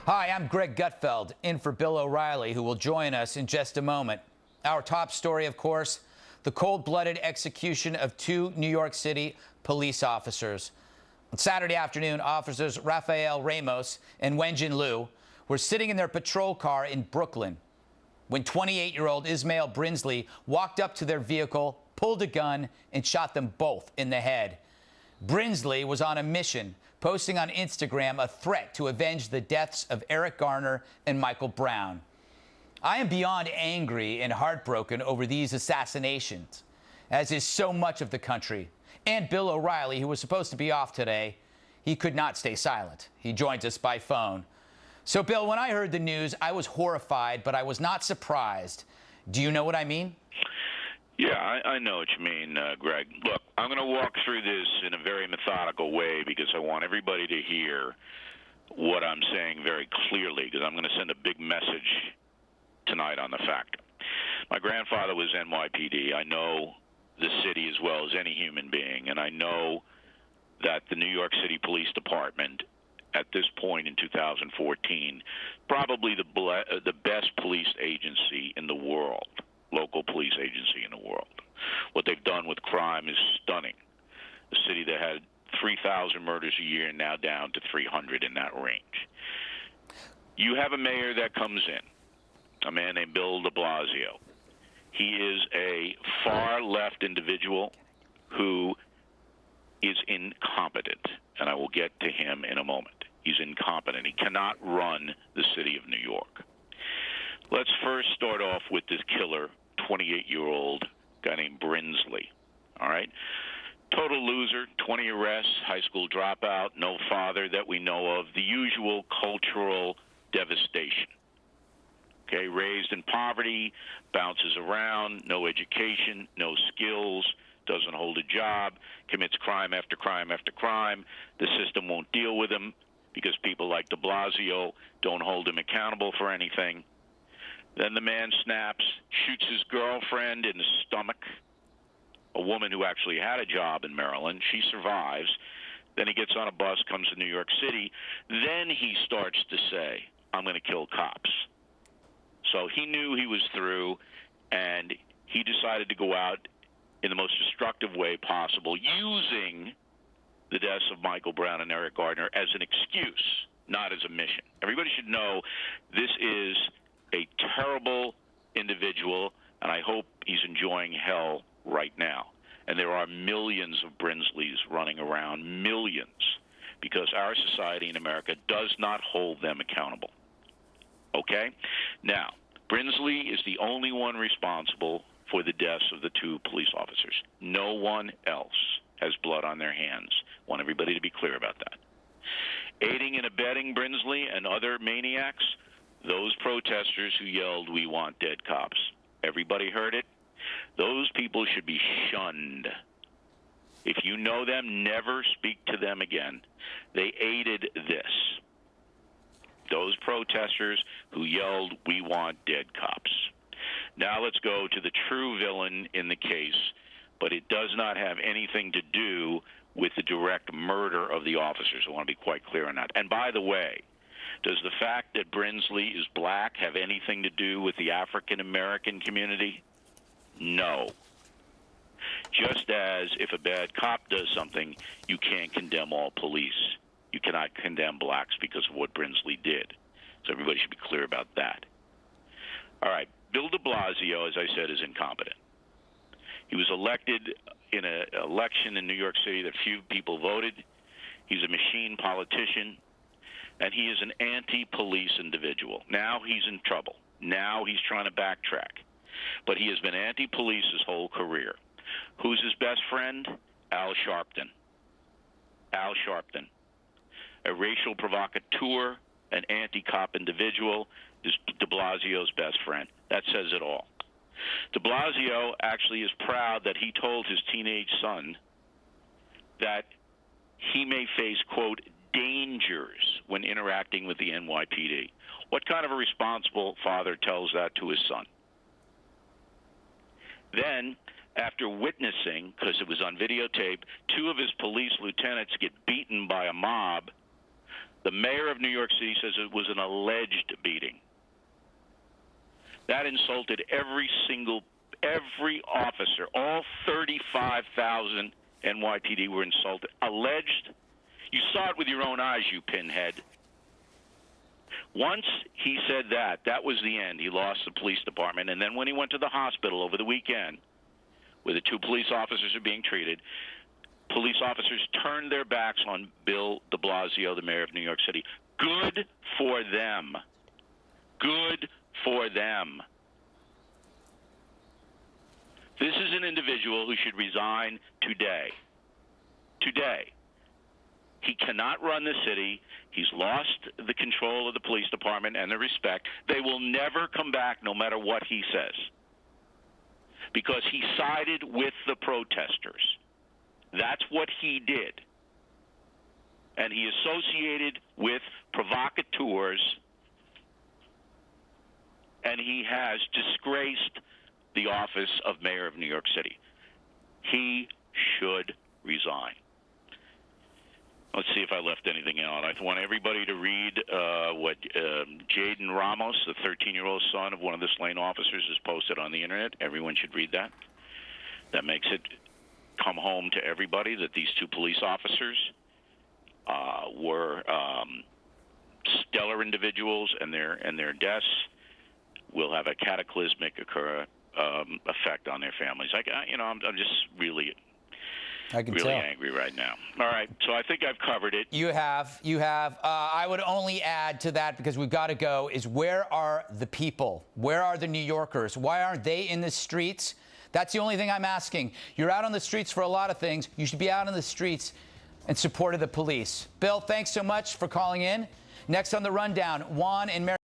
Hi, I'm Greg Gutfeld, in for Bill O'Reilly, who will join us in just a moment. Our top story, of course, the cold-blooded execution of two New York City police officers. On Saturday afternoon, officers Rafael Ramos and Wenjin Liu were sitting in their patrol car in Brooklyn when 28-year-old Ismail Brinsley walked up to their vehicle, pulled a gun, and shot them both in the head. Brinsley was on a mission, posting on Instagram a threat to avenge the deaths of Eric Garner and Michael Brown. I am beyond angry and heartbroken over these assassinations, as is so much of the country. And Bill O'Reilly, who was supposed to be off today, he could not stay silent. He joins us by phone. So, Bill, when I heard the news, I was horrified, but I was not surprised. Do you know what I mean? Yeah, I know what you mean, Greg. Look, I'm going to walk through this in a very methodical way because I want everybody to hear what I'm saying very clearly, because I'm going to send a big message tonight on the factor. My grandfather was NYPD. I know the city as well as any human being, and I know that the New York City Police Department, at this point in 2014, probably the best police agency in the world. Local police agency in the world. What they've done with crime is stunning. A city that had 3,000 murders a year now down to 300 in that range. You have a mayor that comes in, a man named Bill de Blasio. He is a far-left individual who is incompetent, and I will get to him in a moment. He's incompetent. He cannot run the city of New York. Let's first start off with this killer, 28-year-old guy named Brinsley, all right? Total loser, 20 arrests, high school dropout, no father that we know of, the usual cultural devastation. Okay, raised in poverty, bounces around, no education, no skills, doesn't hold a job, commits crime after crime after crime. The system won't deal with him because people like de Blasio don't hold him accountable for anything. Then the man snaps, shoots his girlfriend in the stomach, a woman who actually had a job in Maryland. She survives. Then he gets on a bus, comes to New York City. Then he starts to say, I'm going to kill cops. So he knew he was through, and he decided to go out in the most destructive way possible, using the deaths of Michael Brown and Eric Garner as an excuse, not as a mission. Everybody should know this is a terrible individual, and I hope he's enjoying hell right now. And there are millions of Brinsleys running around, millions, because our society in America does not hold them accountable. Okay? Now, Brinsley is the only one responsible for the deaths of the two police officers. No one else has blood on their hands. I want everybody to be clear about that. Aiding and abetting Brinsley and other maniacs, those protesters who yelled, "We want dead cops." Everybody heard it? Those people should be shunned. If you know them, never speak to them again. They aided this. Those protesters who yelled, "We want dead cops." Now let's go to the true villain in the case, but it does not have anything to do with the direct murder of the officers. I want to be quite clear on that. And by the way, does the fact that Brinsley is black have anything to do with the African-American community? No. Just as if a bad cop does something, you can't condemn all police. You cannot condemn blacks because of what Brinsley did. So everybody should be clear about that. All right. Bill de Blasio, as I said, is incompetent. He was elected in an election in New York City that few people voted. He's a machine politician. And he is an anti-police individual. Now he's in trouble. Now he's trying to backtrack. But he has been anti-police his whole career. Who's his best friend? Al Sharpton. Al Sharpton. A racial provocateur, an anti-cop individual, is de Blasio's best friend. That says it all. De Blasio actually is proud that he told his teenage son that he may face, quote, dangers when interacting with the NYPD. What kind of a responsible father tells that to his son? Then, after witnessing, because it was on videotape, two of his police lieutenants get beaten by a mob, The mayor of New York City says it was an alleged beating. That insulted every officer. All 35,000 NYPD were insulted. Alleged? You saw it with your own eyes, you pinhead. Once he said that was the end. He lost the police department. And then when he went to the hospital over the weekend, where the two police officers are being treated, police officers turned their backs on Bill de Blasio, the mayor of New York City. Good for them. Good for them. This is an individual who should resign today. Today. He cannot run the city. He's lost the control of the police department and the respect. They will never come back no matter what he says, because he sided with the protesters. That's what he did. And he associated with provocateurs, and he has disgraced the office of mayor of New York City. He should resign. Let's see if I left anything out. I want everybody to read what Jaden Ramos, the 13-year-old son of one of the slain officers, has posted on the internet. Everyone should read that. That makes it come home to everybody that these two police officers were stellar individuals, and their deaths will have a cataclysmic effect on their families. I'm just really angry right now. All right, so I think I've covered it. You have. I would only add to that, because we've got to go, is where are the people? Where are the New Yorkers? Why aren't they in the streets? That's the only thing I'm asking. You're out on the streets for a lot of things. You should be out on the streets in support of the police. Bill, thanks so much for calling in. Next on the rundown, Juan and Mary.